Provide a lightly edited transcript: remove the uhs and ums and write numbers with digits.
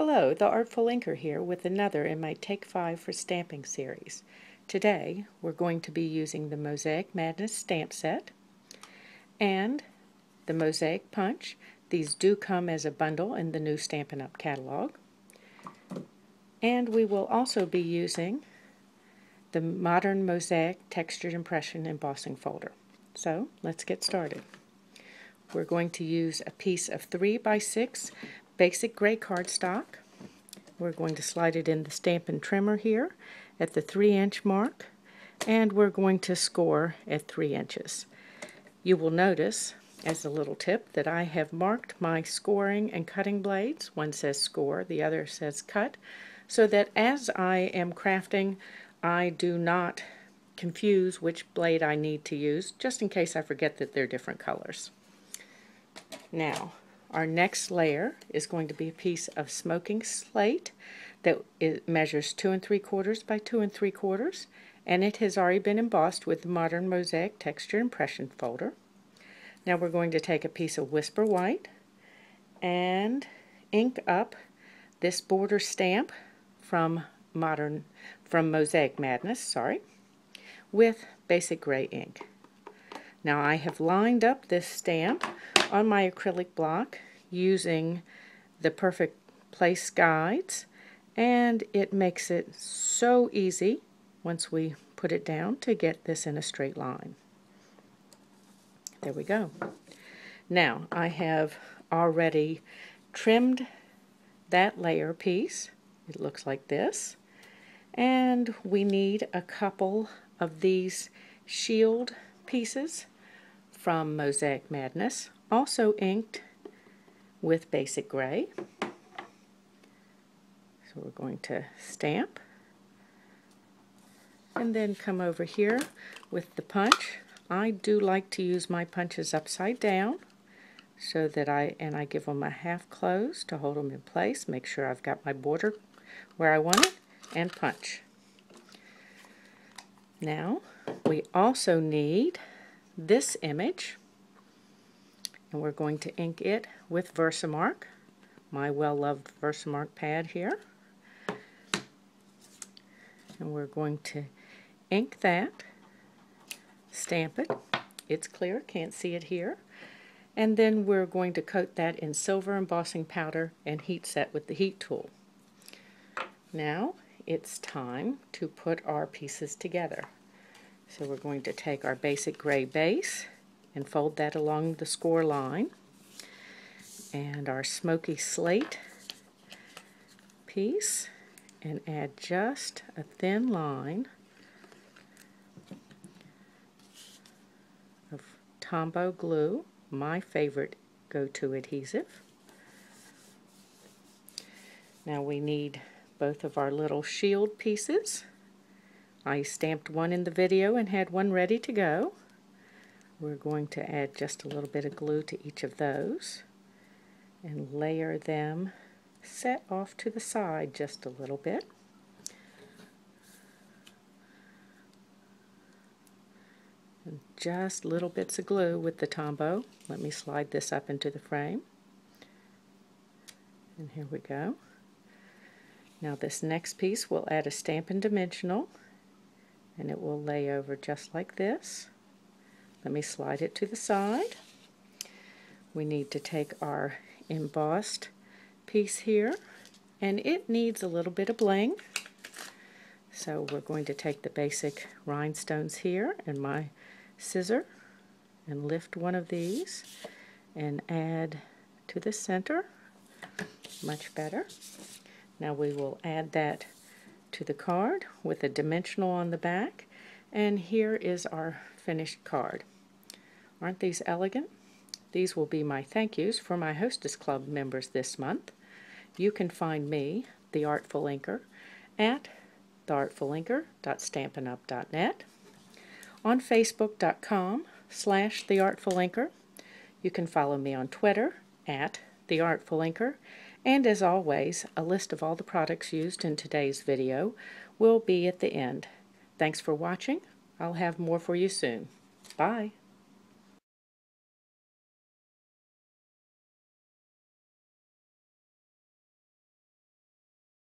Hello, the Artful Inker here with another in my Take 5 for Stamping series. Today we're going to be using the Mosaic Madness stamp set and the Mosaic punch. These do come as a bundle in the new Stampin' Up! Catalog. And we will also be using the Modern Mosaic Textured Impression Embossing Folder. So let's get started. We're going to use a piece of 3x6 basic gray cardstock. We're going to slide it in the Stampin' Trimmer here at the 3-inch mark, and we're going to score at 3 inches. You will notice, as a little tip, that I have marked my scoring and cutting blades. One says score, the other says cut, so that as I am crafting, I do not confuse which blade I need to use, just in case I forget that they're different colors. Now, our next layer is going to be a piece of smoking slate that measures 2 3/4 by 2 3/4, and it has already been embossed with the Modern Mosaic Texture Impression Folder. Now we're going to take a piece of Whisper White and ink up this border stamp from Mosaic Madness, with basic gray ink. Now I have lined up this stamp on my acrylic block using the Perfect Place guides, and it makes it so easy once we put it down to get this in a straight line. There we go. Now I have already trimmed that layer piece. It looks like this, and we need a couple of these shield pieces from Mosaic Madness, also inked with basic gray. So we're going to stamp and then come over here with the punch. I do like to use my punches upside down so that I give them a half close to hold them in place, make sure I've got my border where I want it, and punch. Now we also need this image, and we're going to ink it with Versamark, my well-loved Versamark pad here. And we're going to ink that, stamp it. It's clear, can't see it here. And then we're going to coat that in silver embossing powder and heat set with the heat tool. Now it's time to put our pieces together. So we're going to take our basic gray base and fold that along the score line, and our smoky slate piece, and add just a thin line of Tombow glue, my favorite go-to adhesive. Now we need both of our little shield pieces. I stamped one in the video and had one ready to go. We're going to add just a little bit of glue to each of those and layer them set off to the side just a little bit. And just little bits of glue with the Tombow. Let me slide this up into the frame. And here we go. Now this next piece will add a Stampin' Dimensional, and it will lay over just like this. Let me slide it to the side. We need to take our embossed piece here, and it needs a little bit of bling. So we're going to take the basic rhinestones here and my scissor and lift one of these and add to the center. Much better. Now we will add that to the card with a dimensional on the back, and here is our finished card. Aren't these elegant? These will be my thank yous for my Hostess Club members this month. You can find me, the Artful Inker, at theartfulinker.stampinup.net, on facebook.com/theartfulinker. You can follow me on Twitter at theartfulinker, and as always, a list of all the products used in today's video will be at the end. Thanks for watching. I'll have more for you soon. Bye.